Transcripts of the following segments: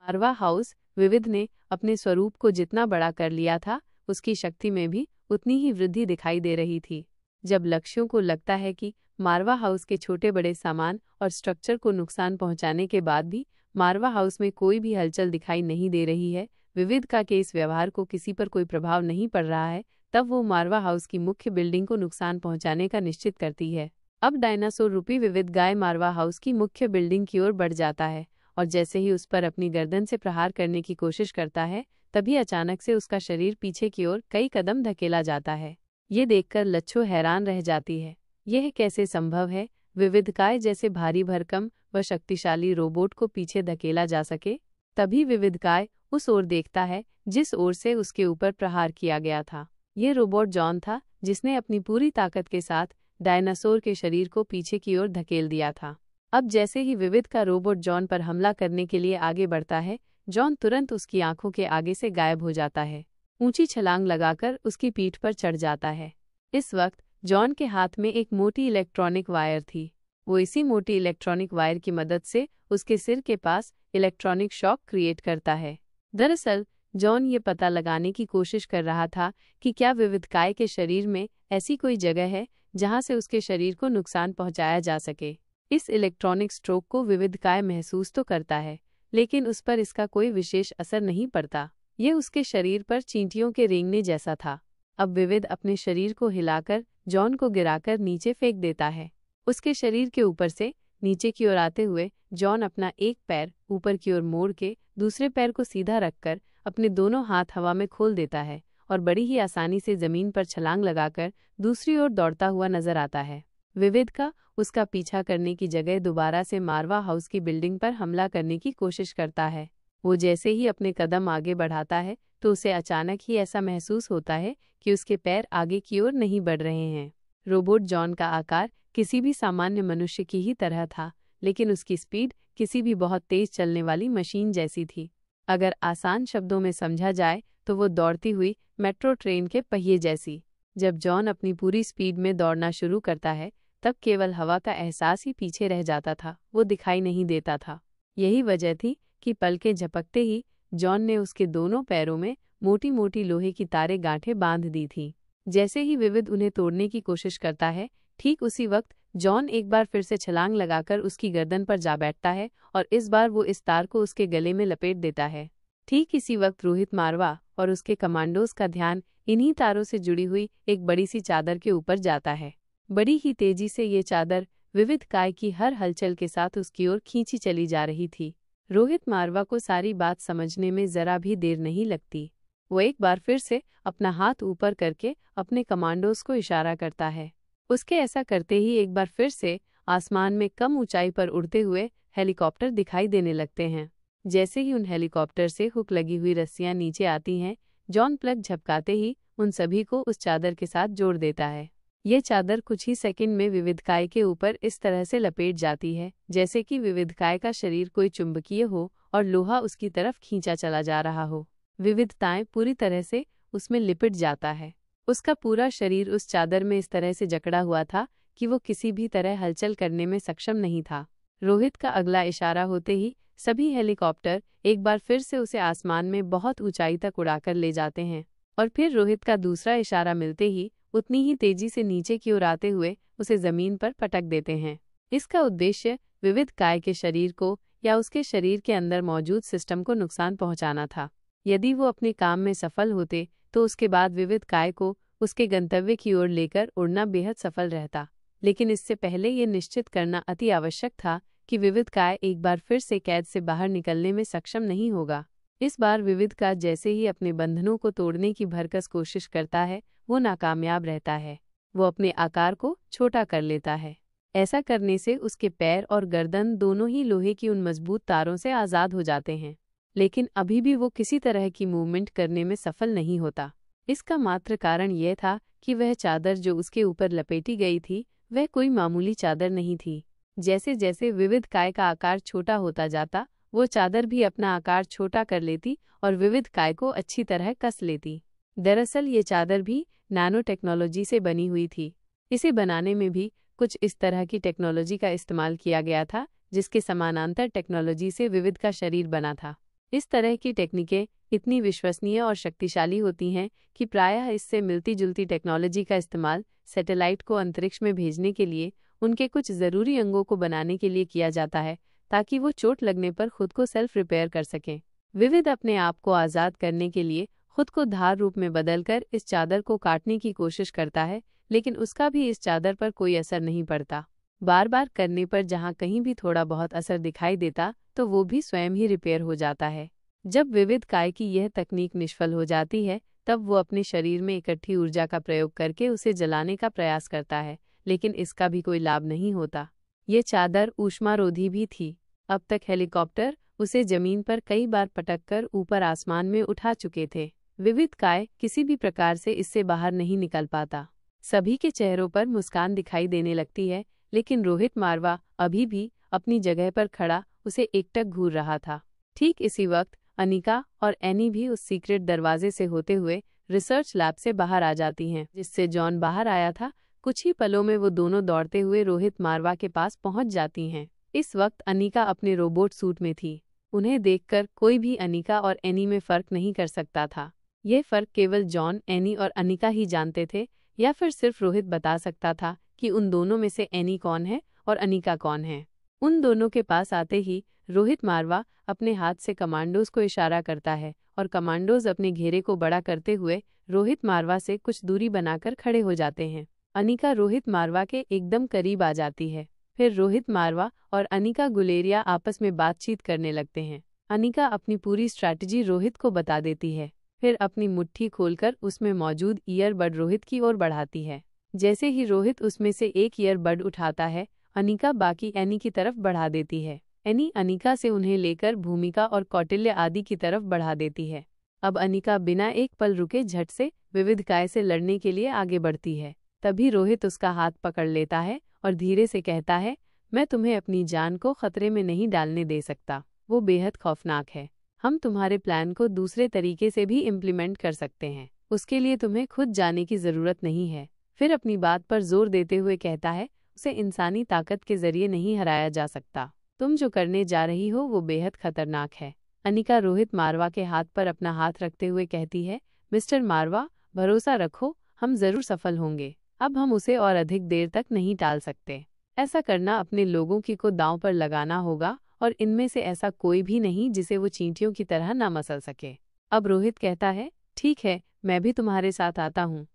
मारवा house विविध ने अपने स्वरूप को जितना बड़ा कर लिया था, उसकी शक्ति में भी उतनी ही वृद्धि दिखाई दे रही थी। जब लक्ष्यों को लगता है कि मारवा हाउस के छोटे बड़े सामान और स्ट्रक्चर को नुकसान पहुंचाने के बाद भी मारवा हाउस में कोई भी हलचल दिखाई नहीं दे रही है, विविधता के इस व्यवहार को किसी पर कोई प्रभाव नहीं पड़ रहा है, तब वो मारवा हाउस की मुख्य बिल्डिंग को नुकसान पहुंचाने का निश्चित करती है। अब डायनासोर रूपी विविध गाय मारवा हाउस की मुख्य बिल्डिंग की ओर बढ़ जाता है और जैसे ही उस पर अपनी गर्दन से प्रहार करने की कोशिश करता है, तभी अचानक से उसका शरीर पीछे की ओर कई कदम धकेला जाता है। ये देखकर लच्छो हैरान रह जाती है। यह कैसे संभव है, विविधकाय जैसे भारी भरकम व शक्तिशाली रोबोट को पीछे धकेला जा सके? तभी विविधकाय उस ओर देखता है जिस ओर से उसके ऊपर प्रहार किया गया था। यह रोबोट जॉन था, जिसने अपनी पूरी ताकत के साथ डायनासोर के शरीर को पीछे की ओर धकेल दिया था। अब जैसे ही विविध का रोबोट जॉन पर हमला करने के लिए आगे बढ़ता है, जॉन तुरंत उसकी आंखों के आगे से गायब हो जाता है। ऊंची छलांग लगाकर उसकी पीठ पर चढ़ जाता है। इस वक्त जॉन के हाथ में एक मोटी इलेक्ट्रॉनिक वायर थी। वो इसी मोटी इलेक्ट्रॉनिक वायर की मदद से उसके सिर के पास इलेक्ट्रॉनिक शॉक क्रिएट करता है। दरअसल जॉन ये पता लगाने की कोशिश कर रहा था कि क्या विविधकाय के शरीर में ऐसी कोई जगह है जहां से उसके शरीर को नुकसान पहुंचाया जा सके। इस इलेक्ट्रॉनिक स्ट्रोक को विविधकाय महसूस तो करता है, लेकिन उस पर इसका कोई विशेष असर नहीं पड़ता। ये उसके शरीर पर चींटियों के रेंगने जैसा था। अब विविध अपने शरीर को हिलाकर जॉन को गिराकर नीचे फेंक देता है। उसके शरीर के ऊपर से नीचे की ओर आते हुए जॉन अपना एक पैर ऊपर की ओर मोड़ के दूसरे पैर को सीधा रखकर अपने दोनों हाथ हवा में खोल देता है और बड़ी ही आसानी से जमीन पर छलांग लगाकर दूसरी ओर दौड़ता हुआ नजर आता है। विविध का उसका पीछा करने की जगह दोबारा से मारवा हाउस की बिल्डिंग पर हमला करने की कोशिश करता है। वो जैसे ही अपने कदम आगे बढ़ाता है तो उसे अचानक ही ऐसा महसूस होता है कि उसके पैर आगे की ओर नहीं बढ़ रहे हैं। रोबोट जॉन का आकार किसी भी सामान्य मनुष्य की ही तरह था, लेकिन उसकी स्पीड किसी भी बहुत तेज चलने वाली मशीन जैसी थी। अगर आसान शब्दों में समझा जाए तो वो दौड़ती हुई मेट्रो ट्रेन के पहिए जैसी। जब जॉन अपनी पूरी स्पीड में दौड़ना शुरू करता है, तब केवल हवा का एहसास ही पीछे रह जाता था, वो दिखाई नहीं देता था। यही वजह थी कि पलकें झपकते ही जॉन ने उसके दोनों पैरों में मोटी मोटी लोहे की तारें गांठें बांध दी थी। जैसे ही विविध उन्हें तोड़ने की कोशिश करता है, ठीक उसी वक्त जॉन एक बार फिर से छलांग लगाकर उसकी गर्दन पर जा बैठता है और इस बार वो इस तार को उसके गले में लपेट देता है। ठीक इसी वक्त रोहित मारवा और उसके कमांडोज का ध्यान इन्हीं तारों से जुड़ी हुई एक बड़ी सी चादर के ऊपर जाता है। बड़ी ही तेजी से ये चादर विविधकाय की हर हलचल के साथ उसकी ओर खींची चली जा रही थी। रोहित मारवा को सारी बात समझने में जरा भी देर नहीं लगती। वो एक बार फिर से अपना हाथ ऊपर करके अपने कमांडोज को इशारा करता है। उसके ऐसा करते ही एक बार फिर से आसमान में कम ऊंचाई पर उड़ते हुए हेलीकॉप्टर दिखाई देने लगते हैं। जैसे ही उन हेलीकॉप्टर से हुक लगी हुई रस्सियां नीचे आती हैं, जॉन प्लग झपकाते ही उन सभी को उस चादर के साथ जोड़ देता है। ये चादर कुछ ही सेकंड में विविधकाय के ऊपर इस तरह से लपेट जाती है जैसे कि विविधकाय का शरीर कोई चुंबकीय हो और लोहा उसकी तरफ खींचा चला जा रहा हो। विविधताएं पूरी तरह से उसमें लिपट जाता है। उसका पूरा शरीर उस चादर में इस तरह से जकड़ा हुआ था कि वो किसी भी तरह हलचल करने में सक्षम नहीं था। रोहित का अगला इशारा होते ही सभी हेलीकॉप्टर एक बार फिर से उसे आसमान में बहुत ऊंचाई तक उड़ाकर ले जाते हैं और फिर रोहित का दूसरा इशारा मिलते ही उतनी ही तेजी से नीचे की ओर आते हुए उसे जमीन पर पटक देते हैं। इसका उद्देश्य विविधकाय के शरीर को या उसके शरीर के अंदर मौजूद सिस्टम को नुकसान पहुंचाना था। यदि वो अपने काम में सफल होते तो उसके बाद विविधकाय को उसके गंतव्य की ओर लेकर उड़ना बेहद सफल रहता, लेकिन इससे पहले ये निश्चित करना अति आवश्यक था कि विविधकाय एक बार फिर से कैद से बाहर निकलने में सक्षम नहीं होगा। इस बार विविधकाय जैसे ही अपने बंधनों को तोड़ने की भरकस कोशिश करता है, वो नाकामयाब रहता है। वो अपने आकार को छोटा कर लेता है। ऐसा करने से उसके पैर और गर्दन दोनों ही लोहे की उन मजबूत तारों से आज़ाद हो जाते हैं, लेकिन अभी भी वो किसी तरह की मूवमेंट करने में सफल नहीं होता। इसका मात्र कारण यह था कि वह चादर जो उसके ऊपर लपेटी गई थी, वह कोई मामूली चादर नहीं थी। जैसे जैसे विविधकाय का आकार छोटा होता जाता, वो चादर भी अपना आकार छोटा कर लेती और विविधकाय को अच्छी तरह कस लेती। दरअसल ये चादर भी नैनो टेक्नोलॉजी से बनी हुई थी। इसे बनाने में भी कुछ इस तरह की टेक्नोलॉजी का इस्तेमाल किया गया था जिसके समानांतर टेक्नोलॉजी से विविध का शरीर बना था। इस तरह की टेक्निकें इतनी विश्वसनीय और शक्तिशाली होती हैं कि प्रायः इससे मिलती जुलती टेक्नोलॉजी का इस्तेमाल सैटेलाइट को अंतरिक्ष में भेजने के लिए उनके कुछ ज़रूरी अंगों को बनाने के लिए किया जाता है, ताकि वो चोट लगने पर खुद को सेल्फ रिपेयर कर सकें। विविध अपने आप को आज़ाद करने के लिए खुद को धार रूप में बदलकर इस चादर को काटने की कोशिश करता है, लेकिन उसका भी इस चादर पर कोई असर नहीं पड़ता। बार बार करने पर जहाँ कहीं भी थोड़ा बहुत असर दिखाई देता तो वो भी स्वयं ही रिपेयर हो जाता है। जब विविध काय की यह तकनीक निष्फल हो जाती है, तब वो अपने शरीर में इकट्ठी ऊर्जा का प्रयोग करके उसे जलाने का प्रयास करता है, लेकिन इसका भी कोई लाभ नहीं होता। ये चादर ऊष्मारोधी भी थी। अब तक हेलीकॉप्टर उसे जमीन पर कई बार पटककर ऊपर आसमान में उठा चुके थे। विविध काय किसी भी प्रकार से इससे बाहर नहीं निकल पाता। सभी के चेहरों पर मुस्कान दिखाई देने लगती है, लेकिन रोहित मारवा अभी भी अपनी जगह पर खड़ा उसे एकटक घूर रहा था। ठीक इसी वक्त अनिका और एनी भी उस सीक्रेट दरवाजे से होते हुए रिसर्च लैब से बाहर आ जाती हैं, जिससे जॉन बाहर आया था। कुछ ही पलों में वो दोनों दौड़ते हुए रोहित मारवा के पास पहुंच जाती हैं। इस वक्त अनिका अपने रोबोट सूट में थी। उन्हें देखकर कोई भी अनिका और एनी में फर्क नहीं कर सकता था। यह फर्क केवल जॉन, एनी और अनिका ही जानते थे, या फिर सिर्फ रोहित बता सकता था कि उन दोनों में से एनी कौन है और अनिका कौन है। उन दोनों के पास आते ही रोहित मारवा अपने हाथ से कमांडोज को इशारा करता है और कमांडोज अपने घेरे को बड़ा करते हुए रोहित मारवा से कुछ दूरी बनाकर खड़े हो जाते हैं। अनिका रोहित मारवा के एकदम करीब आ जाती है। फिर रोहित मारवा और अनिका गुलेरिया आपस में बातचीत करने लगते हैं। अनिका अपनी पूरी स्ट्रैटेजी रोहित को बता देती है, फिर अपनी मुट्ठी खोलकर उसमें मौजूद ईयरबड रोहित की ओर बढ़ाती है। जैसे ही रोहित उसमें से एक ईयरबड उठाता है, अनिका बाकी एनी की तरफ बढ़ा देती है। एनी अनिका से उन्हें लेकर भूमिका और कौटिल्य आदि की तरफ बढ़ा देती है। अब अनिका बिना एक पल रुके झट से विविध काय से लड़ने के लिए आगे बढ़ती है। तभी रोहित उसका हाथ पकड़ लेता है और धीरे से कहता है, मैं तुम्हें अपनी जान को खतरे में नहीं डालने दे सकता। वो बेहद खौफनाक है। हम तुम्हारे प्लान को दूसरे तरीके से भी इम्प्लीमेंट कर सकते हैं। उसके लिए तुम्हें खुद जाने की ज़रूरत नहीं है। फिर अपनी बात पर जोर देते हुए कहता है, उसे इंसानी ताकत के जरिए नहीं हराया जा सकता। तुम जो करने जा रही हो वो बेहद खतरनाक है। अनिका रोहित मारवा के हाथ पर अपना हाथ रखते हुए कहती है, मिस्टर मारवा, भरोसा रखो, हम जरूर सफल होंगे। अब हम उसे और अधिक देर तक नहीं टाल सकते। ऐसा करना अपने लोगों की को दांव पर लगाना होगा, और इनमें से ऐसा कोई भी नहीं जिसे वो चींटियों की तरह न मसल सके। अब रोहित कहता है, ठीक है, मैं भी तुम्हारे साथ आता हूँ।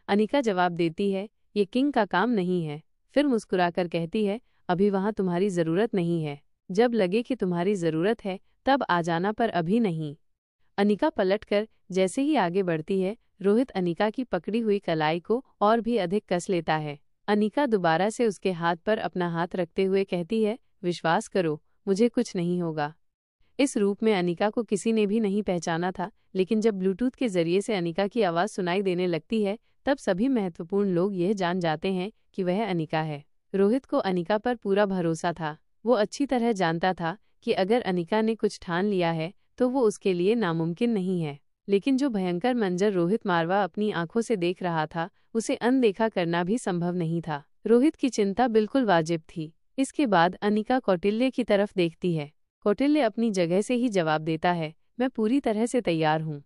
अनिका जवाब देती है, ये किंग का काम नहीं है। फिर मुस्कुराकर कहती है, अभी वहाँ तुम्हारी ज़रूरत नहीं है। जब लगे कि तुम्हारी ज़रूरत है तब आ जाना, पर अभी नहीं। अनिका पलटकर जैसे ही आगे बढ़ती है, रोहित अनिका की पकड़ी हुई कलाई को और भी अधिक कस लेता है। अनिका दोबारा से उसके हाथ पर अपना हाथ रखते हुए कहती है, विश्वास करो, मुझे कुछ नहीं होगा। इस रूप में अनिका को किसी ने भी नहीं पहचाना था, लेकिन जब ब्लूटूथ के जरिए से अनिका की आवाज़ सुनाई देने लगती है, तब सभी महत्वपूर्ण लोग यह जान जाते हैं कि वह अनिका है। रोहित को अनिका पर पूरा भरोसा था। वो अच्छी तरह जानता था कि अगर अनिका ने कुछ ठान लिया है तो वो उसके लिए नामुमकिन नहीं है। लेकिन जो भयंकर मंजर रोहित मारवा अपनी आंखों से देख रहा था, उसे अनदेखा करना भी संभव नहीं था। रोहित की चिंता बिल्कुल वाजिब थी। इसके बाद अनिका कौटिल्य की तरफ देखती है। कौटिल्य अपनी जगह से ही जवाब देता है, मैं पूरी तरह से तैयार हूँ।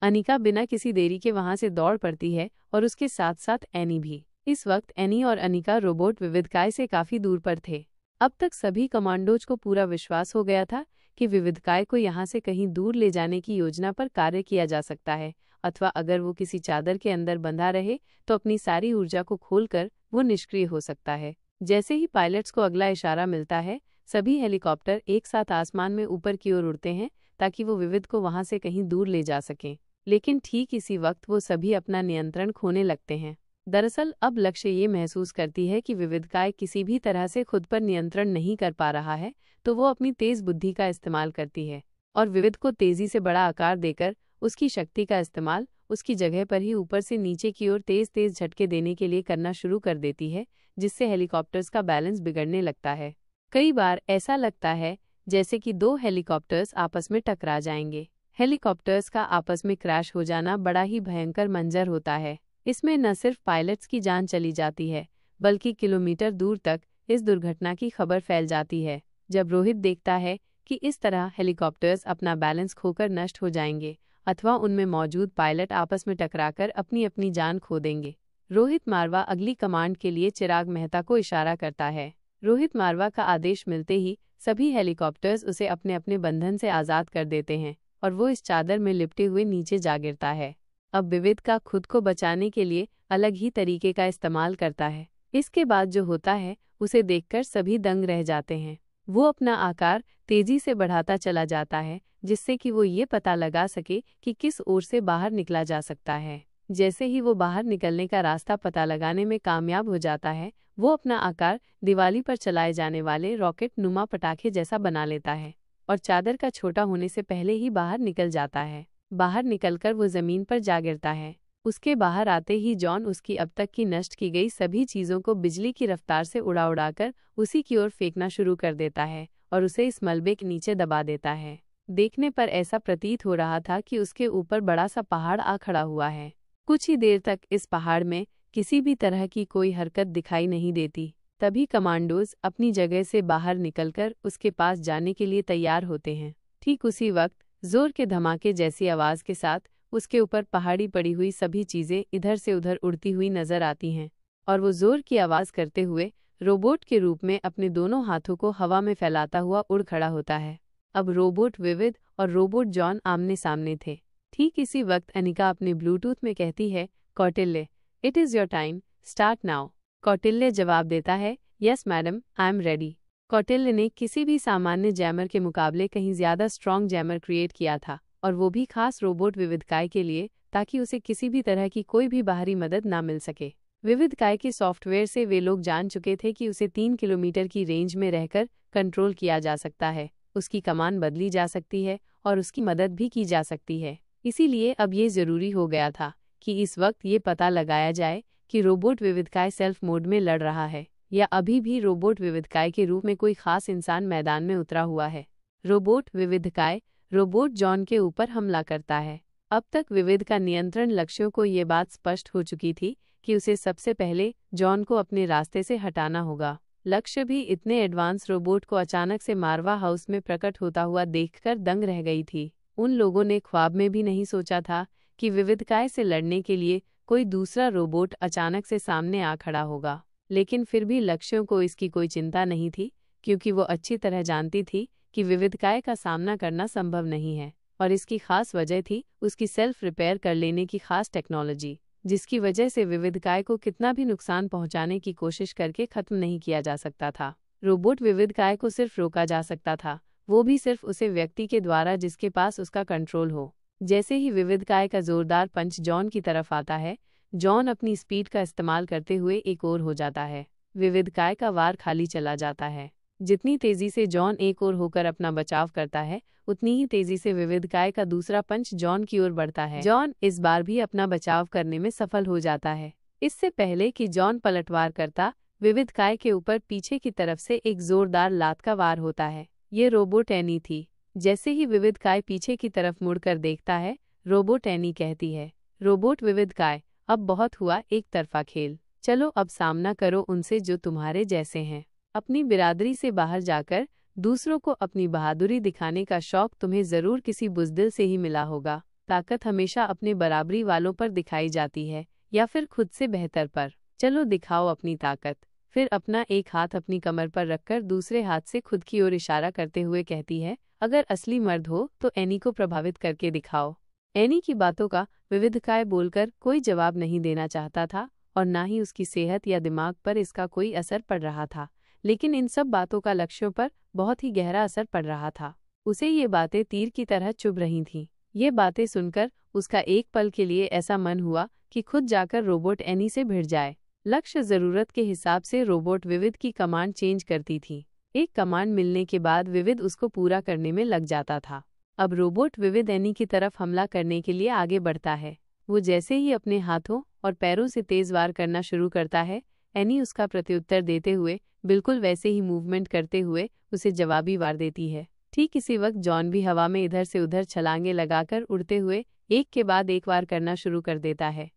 अनिका बिना किसी देरी के वहां से दौड़ पड़ती है और उसके साथ साथ एनी भी। इस वक्त एनी और अनिका रोबोट विविध काय से काफी दूर पर थे। अब तक सभी कमांडोज को पूरा विश्वास हो गया था कि विविध काय को यहाँ से कहीं दूर ले जाने की योजना पर कार्य किया जा सकता है, अथवा अगर वो किसी चादर के अंदर बंधा रहे तो अपनी सारी ऊर्जा को खोलकर वो निष्क्रिय हो सकता है। जैसे ही पायलट्स को अगला इशारा मिलता है, सभी हेलीकॉप्टर एक साथ आसमान में ऊपर की ओर उड़ते हैं ताकि वो विविध को वहां से कहीं दूर ले जा सकें। लेकिन ठीक इसी वक्त वो सभी अपना नियंत्रण खोने लगते हैं। दरअसल अब लक्ष्य ये महसूस करती है कि विविध काय किसी भी तरह से खुद पर नियंत्रण नहीं कर पा रहा है, तो वो अपनी तेज बुद्धि का इस्तेमाल करती है और विविध को तेजी से बड़ा आकार देकर उसकी शक्ति का इस्तेमाल उसकी जगह पर ही ऊपर से नीचे की ओर तेज तेज झटके देने के लिए करना शुरू कर देती है, जिससे हेलीकॉप्टर्स का बैलेंस बिगड़ने लगता है। कई बार ऐसा लगता है जैसे कि दो हेलीकॉप्टर्स आपस में टकरा जाएंगे। हेलीकॉप्टर्स का आपस में क्रैश हो जाना बड़ा ही भयंकर मंजर होता है। इसमें न सिर्फ पायलट्स की जान चली जाती है, बल्कि किलोमीटर दूर तक इस दुर्घटना की खबर फैल जाती है। जब रोहित देखता है कि इस तरह हेलीकॉप्टर्स अपना बैलेंस खोकर नष्ट हो जाएंगे अथवा उनमें मौजूद पायलट आपस में टकराकर अपनी अपनी जान खो देंगे। रोहित मारवा अगली कमांड के लिए चिराग मेहता को इशारा करता है। रोहित मारवा का आदेश मिलते ही सभी हेलीकॉप्टर्स उसे अपने अपने बंधन से आज़ाद कर देते हैं और वो इस चादर में लिपटे हुए नीचे जा गिरता है। अब विविध का खुद को बचाने के लिए अलग ही तरीके का इस्तेमाल करता है। इसके बाद जो होता है उसे देखकर सभी दंग रह जाते हैं। वो अपना आकार तेजी से बढ़ाता चला जाता है जिससे कि वो ये पता लगा सके कि किस ओर से बाहर निकला जा सकता है। जैसे ही वो बाहर निकलने का रास्ता पता लगाने में कामयाब हो जाता है, वो अपना आकार दिवाली पर चलाए जाने वाले रॉकेट नुमा पटाखे जैसा बना लेता है और चादर का छोटा होने से पहले ही बाहर निकल जाता है। बाहर निकलकर वो जमीन पर जा गिरता है। उसके बाहर आते ही जॉन उसकी अब तक की नष्ट की गई सभी चीज़ों को बिजली की रफ्तार से उड़ा उड़ाकर उसी की ओर फेंकना शुरू कर देता है और उसे इस मलबे के नीचे दबा देता है। देखने पर ऐसा प्रतीत हो रहा था कि उसके ऊपर बड़ा सा पहाड़ आ खड़ा हुआ है। कुछ ही देर तक इस पहाड़ में किसी भी तरह की कोई हरकत दिखाई नहीं देती। तभी कमांडोज अपनी जगह से बाहर निकलकर उसके पास जाने के लिए तैयार होते हैं। ठीक उसी वक्त जोर के धमाके जैसी आवाज के साथ उसके ऊपर पहाड़ी पड़ी हुई सभी चीजें इधर से उधर उड़ती हुई नजर आती हैं और वो जोर की आवाज करते हुए रोबोट के रूप में अपने दोनों हाथों को हवा में फैलाता हुआ उड़ खड़ा होता है। अब रोबोट विविध और रोबोट जॉन आमने सामने थे। ठीक इसी वक्त अनिका अपने ब्लूटूथ में कहती है, Kautilya, it is your time, start now. Kautilya जवाब देता है, yes madam, I am ready. Kautilya ने किसी भी सामान्य जैमर के मुकाबले कहीं ज्यादा स्ट्रॉन्ग जैमर क्रिएट किया था और वो भी खास रोबोट विविधकाय के लिए, ताकि उसे किसी भी तरह की कोई भी बाहरी मदद ना मिल सके। विविधकाय के सॉफ्टवेयर से वे लोग जान चुके थे कि उसे 3 किलोमीटर की रेंज में रहकर कंट्रोल किया जा सकता है, उसकी कमान बदली जा सकती है और उसकी मदद भी की जा सकती है। इसीलिए अब ये जरूरी हो गया था कि इस वक्त ये पता लगाया जाए कि रोबोट विविधकाय सेल्फ मोड में लड़ रहा है या अभी भी रोबोट विविधकाय के रूप में कोई खास इंसान मैदान में उतरा हुआ है। रोबोट विविधकाय रोबोट जॉन के ऊपर हमला करता है। अब तक विविध का नियंत्रण लक्ष्यों को ये बात स्पष्ट हो चुकी थी कि उसे सबसे पहले जॉन को अपने रास्ते से हटाना होगा। लक्ष्य भी इतने एडवांस रोबोट को अचानक से मारवा हाउस में प्रकट होता हुआ देखकर दंग रह गई थी। उन लोगों ने ख्वाब में भी नहीं सोचा था कि विविधकाय से लड़ने के लिए कोई दूसरा रोबोट अचानक से सामने आ खड़ा होगा। लेकिन फिर भी लक्ष्यों को इसकी कोई चिंता नहीं थी, क्योंकि वो अच्छी तरह जानती थी कि विविधकाय का सामना करना संभव नहीं है और इसकी खास वजह थी उसकी सेल्फ रिपेयर कर लेने की खास टेक्नोलॉजी, जिसकी वजह से विविधकाय को कितना भी नुकसान पहुंचाने की कोशिश करके खत्म नहीं किया जा सकता था। रोबोट विविधकाय को सिर्फ रोका जा सकता था, वो भी सिर्फ उसे व्यक्ति के द्वारा जिसके पास उसका कंट्रोल हो। जैसे ही विविधकाय का जोरदार पंच जॉन की तरफ आता है, जॉन अपनी स्पीड का इस्तेमाल करते हुए एक ओर हो जाता है। विविधकाय का वार खाली चला जाता है। जितनी तेजी से जॉन एक ओर होकर अपना बचाव करता है, उतनी ही तेजी से विविधकाय का दूसरा पंच जॉन की ओर बढ़ता है। जॉन इस बार भी अपना बचाव करने में सफल हो जाता है। इससे पहले कि जॉन पलटवार करता, विविधकाय के ऊपर पीछे की तरफ से एक जोरदार लात का वार होता है। ये रोबोट एनी थी। जैसे ही विविधकाय पीछे की तरफ मुड़कर देखता है, रोबोट एनी कहती है, रोबोट विविधकाय, अब बहुत हुआ एक तरफा खेल, चलो अब सामना करो उनसे जो तुम्हारे जैसे हैं। अपनी बिरादरी से बाहर जाकर दूसरों को अपनी बहादुरी दिखाने का शौक तुम्हें जरूर किसी बुज़दिल से ही मिला होगा। ताकत हमेशा अपने बराबरी वालों पर दिखाई जाती है या फिर खुद से बेहतर पर। चलो दिखाओ अपनी ताकत। फिर अपना एक हाथ अपनी कमर पर रखकर दूसरे हाथ से खुद की ओर इशारा करते हुए कहती है, अगर असली मर्द हो तो एनी को प्रभावित करके दिखाओ। एनी की बातों का विविधकाय बोलकर कोई जवाब नहीं देना चाहता था और ना ही उसकी सेहत या दिमाग पर इसका कोई असर पड़ रहा था, लेकिन इन सब बातों का लक्ष्यों पर बहुत ही गहरा असर पड़ रहा था। उसे ये बातें तीर की तरह चुभ रही थीं। ये बातें सुनकर उसका एक पल के लिए ऐसा मन हुआ कि खुद जाकर रोबोट एनी से भिड़ जाए। लक्ष्य जरूरत के हिसाब से रोबोट विविध की कमांड चेंज करती थी। एक कमांड मिलने के बाद विविध उसको पूरा करने में लग जाता था। अब रोबोट विविध एनी की तरफ हमला करने के लिए आगे बढ़ता है। वो जैसे ही अपने हाथों और पैरों से तेज वार करना शुरू करता है, एनी उसका प्रत्युत्तर देते हुए बिल्कुल वैसे ही मूवमेंट करते हुए उसे जवाबी वार देती है। ठीक इसी वक्त जॉन भी हवा में इधर से उधर छलांगे लगाकर उड़ते हुए एक के बाद एक वार करना शुरू कर देता है।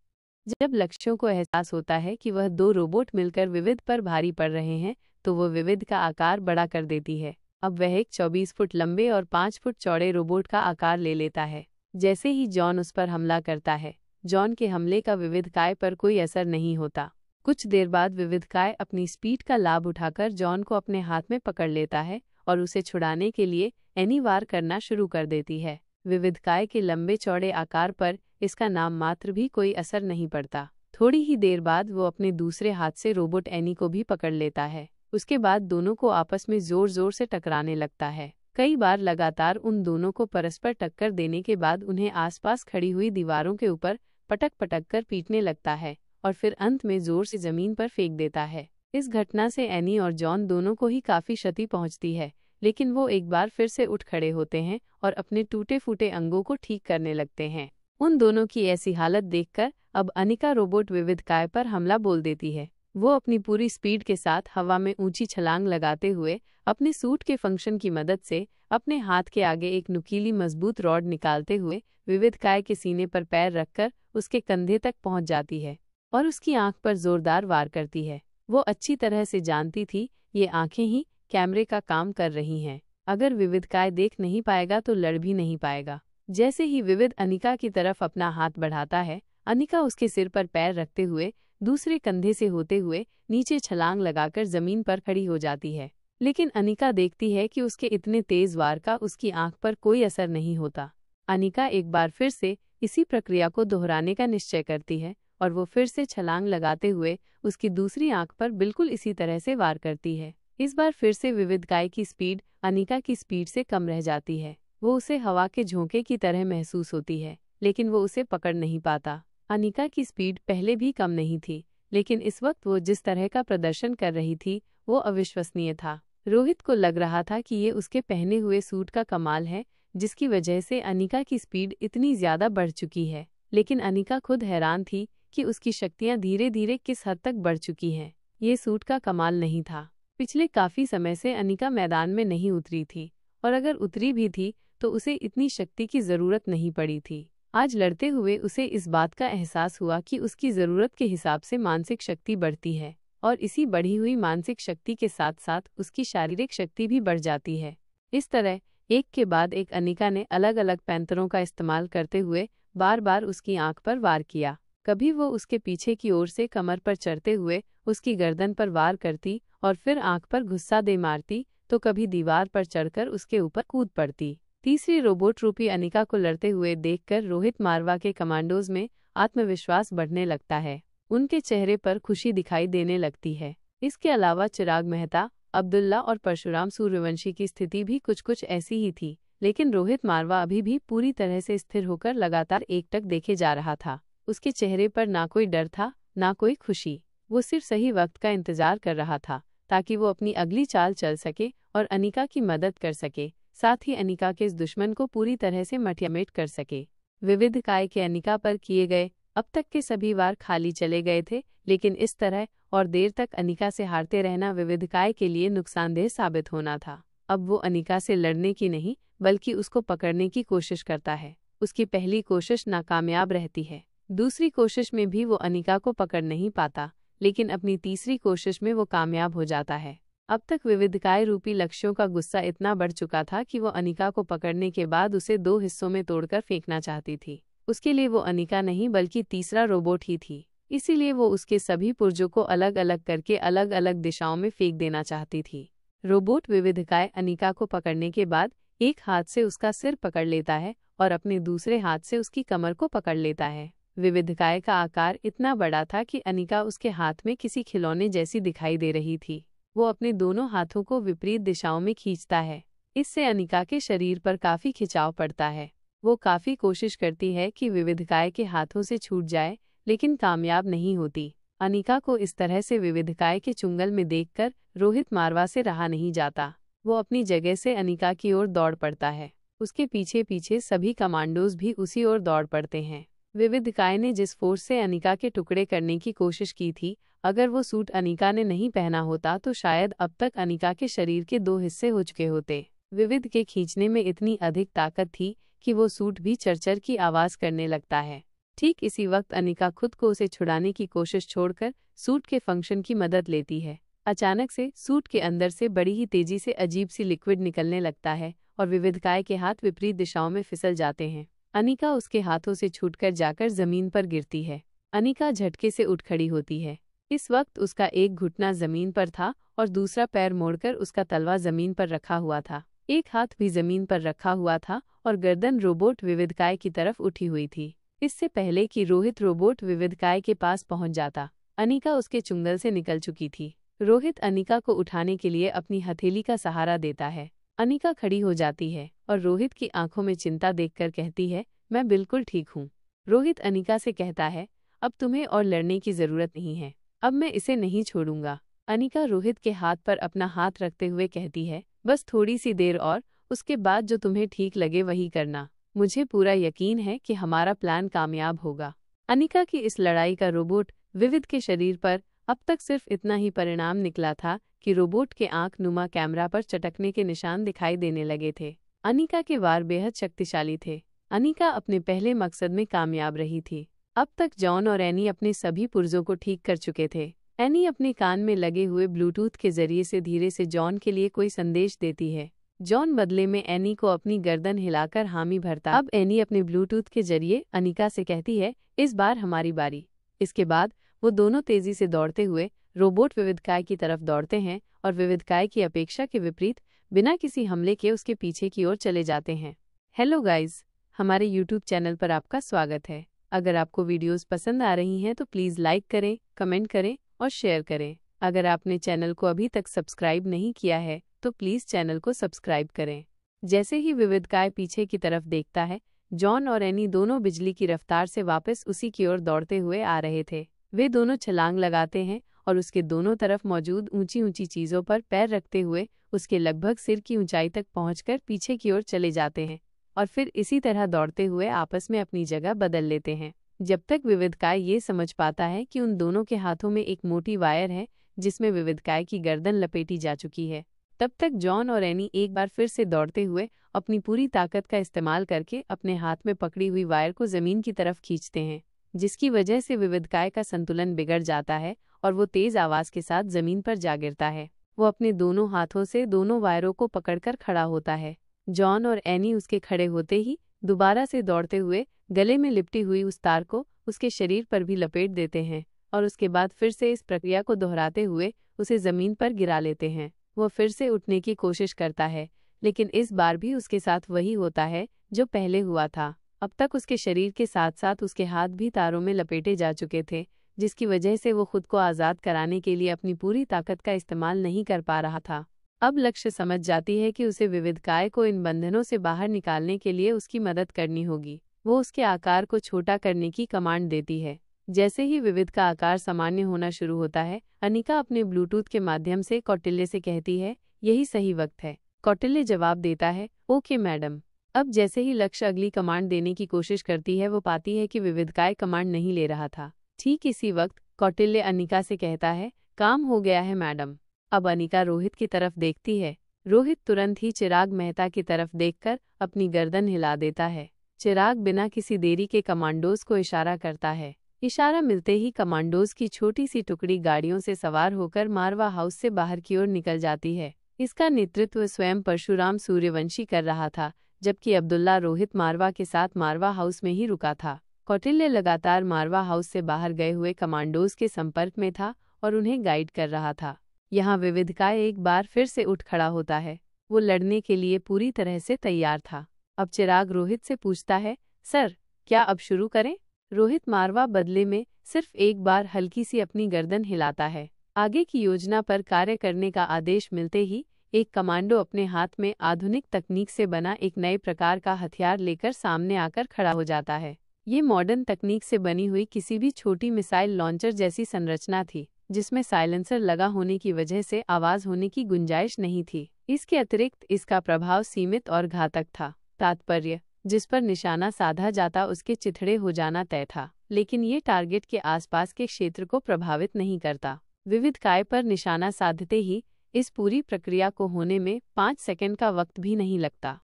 जब लक्ष्यों को एहसास होता है कि वह दो रोबोट मिलकर विविध पर भारी पड़ रहे हैं, तो वो विविध का आकार बड़ा कर देती है। अब वह एक 24 फुट लंबे और 5 फुट चौड़े रोबोट का आकार ले लेता है। जैसे ही जॉन उस पर हमला करता है, जॉन के हमले का विविधकाय पर कोई असर नहीं होता। कुछ देर बाद विविधकाय अपनी स्पीड का लाभ उठाकर जॉन को अपने हाथ में पकड़ लेता है और उसे छुड़ाने के लिए एनी वार करना शुरू कर देती है। विविधकाय के लंबे चौड़े आकार पर इसका नाम मात्र भी कोई असर नहीं पड़ता। थोड़ी ही देर बाद वो अपने दूसरे हाथ से रोबोट एनी को भी पकड़ लेता है। उसके बाद दोनों को आपस में जोर जोर से टकराने लगता है। कई बार लगातार उन दोनों को परस्पर टक्कर देने के बाद उन्हें आसपास खड़ी हुई दीवारों के ऊपर पटक पटक कर पीटने लगता है और फिर अंत में जोर से जमीन पर फेंक देता है। इस घटना से एनी और जॉन दोनों को ही काफी क्षति पहुंचती है, लेकिन वो एक बार फिर से उठ खड़े होते हैं और अपने टूटे फूटे अंगों को ठीक करने लगते हैं। उन दोनों की ऐसी हालत देखकर अब अनिका रोबोट विविधकाय पर हमला बोल देती है। वो अपनी पूरी स्पीड के साथ हवा में ऊंची छलांग लगाते हुए अपने सूट के फंक्शन की मदद से अपने हाथ के आगे एक नुकीली मजबूत रॉड निकालते हुए विविधकाय के सीने पर पैर रखकर उसके कंधे तक पहुंच जाती है और उसकी आंख पर जोरदार वार करती है। वो अच्छी तरह से जानती थी ये आंखें ही कैमरे का काम कर रही हैं। अगर विविधकाय देख नहीं पाएगा तो लड़ भी नहीं पाएगा। जैसे ही विविध अनिका की तरफ अपना हाथ बढ़ाता है, अनिका उसके सिर पर पैर रखते हुए दूसरे कंधे से होते हुए नीचे छलांग लगाकर जमीन पर खड़ी हो जाती है। लेकिन अनिका देखती है कि उसके इतने तेज वार का उसकी आंख पर कोई असर नहीं होता। अनिका एक बार फिर से इसी प्रक्रिया को दोहराने का निश्चय करती है और वो फिर से छलांग लगाते हुए उसकी दूसरी आंख पर बिल्कुल इसी तरह से वार करती है। इस बार फिर से विविधकाय की स्पीड अनिका की स्पीड से कम रह जाती है। वो उसे हवा के झोंके की तरह महसूस होती है, लेकिन वो उसे पकड़ नहीं पाता। अनिका की स्पीड पहले भी कम नहीं थी, लेकिन इस वक्त वो जिस तरह का प्रदर्शन कर रही थी वो अविश्वसनीय था। रोहित को लग रहा था कि ये उसके पहने हुए सूट का कमाल है, जिसकी वजह से अनिका की स्पीड इतनी ज्यादा बढ़ चुकी है। लेकिन अनिका खुद हैरान थी कि उसकी शक्तियां धीरे धीरे किस हद तक बढ़ चुकी हैं। ये सूट का कमाल नहीं था। पिछले काफी समय से अनिका मैदान में नहीं उतरी थी, और अगर उतरी भी थी तो उसे इतनी शक्ति की जरूरत नहीं पड़ी थी। आज लड़ते हुए उसे इस बात का एहसास हुआ कि उसकी जरूरत के हिसाब से मानसिक शक्ति बढ़ती है, और इसी बढ़ी हुई मानसिक शक्ति के साथ साथ उसकी शारीरिक शक्ति भी बढ़ जाती है। इस तरह एक के बाद एक अनिका ने अलग अलग पैंतरों का इस्तेमाल करते हुए बार बार उसकी आंख पर वार किया। कभी वो उसके पीछे की ओर से कमर पर चढ़ते हुए उसकी गर्दन पर वार करती और फिर आंख पर गुस्सा दे मारती, तो कभी दीवार पर चढ़कर उसके ऊपर कूद पड़ती। तीसरी रोबोट रूपी अनिका को लड़ते हुए देखकर रोहित मारवा के कमांडोज में आत्मविश्वास बढ़ने लगता है। उनके चेहरे पर खुशी दिखाई देने लगती है। इसके अलावा चिराग मेहता, अब्दुल्ला और परशुराम सूर्यवंशी की स्थिति भी कुछ ऐसी ही थी, लेकिन रोहित मारवा अभी भी पूरी तरह से स्थिर होकर लगातार एकटक देखे जा रहा था। उसके चेहरे पर ना कोई डर था, ना कोई खुशी। वो सिर्फ सही वक्त का इंतजार कर रहा था ताकि वो अपनी अगली चाल चल सके और अनिका की मदद कर सके, साथ ही अनिका के इस दुश्मन को पूरी तरह से मटियामेट कर सके। विविधकाय के अनिका पर किए गए अब तक के सभी वार खाली चले गए थे, लेकिन इस तरह और देर तक अनिका से हारते रहना विविधकाय के लिए नुकसानदेह साबित होना था। अब वो अनिका से लड़ने की नहीं बल्कि उसको पकड़ने की कोशिश करता है। उसकी पहली कोशिश नाकामयाब रहती है। दूसरी कोशिश में भी वो अनिका को पकड़ नहीं पाता, लेकिन अपनी तीसरी कोशिश में वो कामयाब हो जाता है। अब तक विविधकाय रूपी लक्ष्यों का गुस्सा इतना बढ़ चुका था कि वो अनिका को पकड़ने के बाद उसे 2 हिस्सों में तोड़कर फेंकना चाहती थी। उसके लिए वो अनिका नहीं बल्कि तीसरा रोबोट ही थी। इसीलिए वो उसके सभी पुर्जों को अलग अलग करके अलग अलग दिशाओं में फेंक देना चाहती थी। रोबोट विविधकाय अनिका को पकड़ने के बाद एक हाथ से उसका सिर पकड़ लेता है और अपने दूसरे हाथ से उसकी कमर को पकड़ लेता है। विविधकाय का आकार इतना बड़ा था कि अनिका उसके हाथ में किसी खिलौने जैसी दिखाई दे रही थी। वो अपने दोनों हाथों को विपरीत दिशाओं में खींचता है। इससे अनिका के शरीर पर काफी खिंचाव पड़ता है। वो काफी कोशिश करती है कि विविधकाय के हाथों से छूट जाए, लेकिन कामयाब नहीं होती। अनिका को इस तरह से विविधकाय के चुंगल में देखकर रोहित मारवा से रहा नहीं जाता। वो अपनी जगह से अनिका की ओर दौड़ पड़ता है। उसके पीछे पीछे सभी कमांडोज भी उसी ओर दौड़ पड़ते हैं। विविधकाय ने जिस फोर्स से अनिका के टुकड़े करने की कोशिश की थी, अगर वो सूट अनिका ने नहीं पहना होता तो शायद अब तक अनिका के शरीर के 2 हिस्से हो चुके होते। विविध के खींचने में इतनी अधिक ताकत थी कि वो सूट भी चरचर की आवाज करने लगता है। ठीक इसी वक्त अनिका खुद को उसे छुड़ाने की कोशिश छोड़कर सूट के फंक्शन की मदद लेती है। अचानक से सूट के अंदर से बड़ी ही तेजी से अजीब सी लिक्विड निकलने लगता है और विविधकाय के हाथ विपरीत दिशाओं में फिसल जाते हैं। अनिका उसके हाथों से छूटकर जाकर जमीन पर गिरती है। अनिका झटके से उठ खड़ी होती है। इस वक्त उसका एक घुटना जमीन पर था और दूसरा पैर मोड़कर उसका तलवा जमीन पर रखा हुआ था। एक हाथ भी जमीन पर रखा हुआ था और गर्दन रोबोट विविधकाय की तरफ उठी हुई थी। इससे पहले कि रोहित रोबोट विविधकाय के पास पहुंच जाता, अनिका उसके चुंगल से निकल चुकी थी। रोहित अनिका को उठाने के लिए अपनी हथेली का सहारा देता है। अनिका खड़ी हो जाती है और रोहित की आंखों में चिंता देखकर कहती है, मैं बिल्कुल ठीक हूँ। रोहित अनिका से कहता है, अब तुम्हें और लड़ने की जरूरत नहीं है, अब मैं इसे नहीं छोड़ूंगा। अनिका रोहित के हाथ पर अपना हाथ रखते हुए कहती है, बस थोड़ी सी देर और, उसके बाद जो तुम्हें ठीक लगे वही करना। मुझे पूरा यकीन है कि हमारा प्लान कामयाब होगा। अनिका की इस लड़ाई का रोबोट विविध के शरीर पर अब तक सिर्फ इतना ही परिणाम निकला था कि रोबोट के आंख नुमा कैमरा पर चटकने के निशान दिखाई देने लगे थे। अनिका के वार बेहद शक्तिशाली थे। अनिका अपने पहले मकसद में कामयाब रही थी। अब तक जॉन और एनी अपने सभी पुर्जों को ठीक कर चुके थे। एनी अपने कान में लगे हुए ब्लूटूथ के जरिए से धीरे से जॉन के लिए कोई संदेश देती है। जॉन बदले में एनी को अपनी गर्दन हिलाकर हामी भरता। अब एनी अपने ब्लूटूथ के जरिए अनिका से कहती है, इस बार हमारी बारी। इसके बाद वो दोनों तेजी से दौड़ते हुए रोबोट विविधकाय की तरफ दौड़ते हैं और विविधकाय की अपेक्षा के विपरीत बिना किसी हमले के उसके पीछे की ओर चले जाते हैं। हेलो गाइज, हमारे यूट्यूब चैनल पर आपका स्वागत है। अगर आपको वीडियोस पसंद आ रही हैं तो प्लीज़ लाइक करें, कमेंट करें और शेयर करें। अगर आपने चैनल को अभी तक सब्सक्राइब नहीं किया है तो प्लीज़ चैनल को सब्सक्राइब करें। जैसे ही विविधकाय पीछे की तरफ देखता है, जॉन और एनी दोनों बिजली की रफ्तार से वापस उसी की ओर दौड़ते हुए आ रहे थे। वे दोनों छलांग लगाते हैं और उसके दोनों तरफ मौजूद ऊंची ऊंची चीज़ों पर पैर रखते हुए उसके लगभग सिर की ऊंचाई तक पहुंचकर पीछे की ओर चले जाते हैं और फिर इसी तरह दौड़ते हुए आपस में अपनी जगह बदल लेते हैं। जब तक विविधकाय ये समझ पाता है कि उन दोनों के हाथों में एक मोटी वायर है जिसमें विविधकाय की गर्दन लपेटी जा चुकी है, तब तक जॉन और एनी एक बार फिर से दौड़ते हुए अपनी पूरी ताकत का इस्तेमाल करके अपने हाथ में पकड़ी हुई वायर को जमीन की तरफ खींचते हैं, जिसकी वजह से विविधकाय का संतुलन बिगड़ जाता है और वो तेज आवाज के साथ जमीन पर जा गिरता है। वो अपने दोनों हाथों से दोनों वायरों को पकड़कर खड़ा होता है। जॉन और एनी उसके खड़े होते ही दोबारा से दौड़ते हुए गले में लिपटी हुई उस तार को उसके शरीर पर भी लपेट देते हैं और उसके बाद फिर से इस प्रक्रिया को दोहराते हुए उसे जमीन पर गिरा लेते हैं। वो फिर से उठने की कोशिश करता है, लेकिन इस बार भी उसके साथ वही होता है जो पहले हुआ था। अब तक उसके शरीर के साथ साथ उसके हाथ भी तारों में लपेटे जा चुके थे, जिसकी वजह से वो खुद को आज़ाद कराने के लिए अपनी पूरी ताकत का इस्तेमाल नहीं कर पा रहा था। अब लक्ष्य समझ जाती है कि उसे विविधकाय को इन बंधनों से बाहर निकालने के लिए उसकी मदद करनी होगी। वो उसके आकार को छोटा करने की कमांड देती है। जैसे ही विविध का आकार सामान्य होना शुरू होता है, अनिका अपने ब्लूटूथ के माध्यम से कौटिल्य से कहती है, यही सही वक्त है। कौटिल्य जवाब देता है, ओके मैडम। अब जैसे ही लक्ष्य अगली कमांड देने की कोशिश करती है, वो पाती है कि विविधकाय कमांड नहीं ले रहा था। ठीक इसी वक्त कौटिल्य अनिका से कहता है, काम हो गया है मैडम। अब अनिका रोहित की तरफ देखती है। रोहित तुरंत ही चिराग मेहता की तरफ देखकर अपनी गर्दन हिला देता है। चिराग बिना किसी देरी के कमांडोज को इशारा करता है। इशारा मिलते ही कमांडोज की छोटी सी टुकड़ी गाड़ियों से सवार होकर मारवा हाउस से बाहर की ओर निकल जाती है। इसका नेतृत्व स्वयं परशुराम सूर्यवंशी कर रहा था, जबकि अब्दुल्ला रोहित मारवा के साथ मारवा हाउस में ही रुका था। कौटिल्य लगातार मारवा हाउस से बाहर गए हुए कमांडोज के संपर्क में था और उन्हें गाइड कर रहा था। यहाँ विविधकाय एक बार फिर से उठ खड़ा होता है। वो लड़ने के लिए पूरी तरह से तैयार था। अब चिराग रोहित से पूछता है, सर क्या अब शुरू करें? रोहित मारवा बदले में सिर्फ एक बार हल्की सी अपनी गर्दन हिलाता है। आगे की योजना पर कार्य करने का आदेश मिलते ही एक कमांडो अपने हाथ में आधुनिक तकनीक से बना एक नए प्रकार का हथियार लेकर सामने आकर खड़ा हो जाता है। ये मॉडर्न तकनीक से बनी हुई किसी भी छोटी मिसाइल लॉन्चर जैसी संरचना थी, जिसमें साइलेंसर लगा होने की वजह से आवाज होने की गुंजाइश नहीं थी। इसके अतिरिक्त इसका प्रभाव सीमित और घातक था। तात्पर्य, जिस पर निशाना साधा जाता उसके चिथड़े हो जाना तय था, लेकिन ये टारगेट के आसपास के क्षेत्र को प्रभावित नहीं करता। विविधकाय पर निशाना साधते ही इस पूरी प्रक्रिया को होने में 5 सेकंड का वक्त भी नहीं लगता।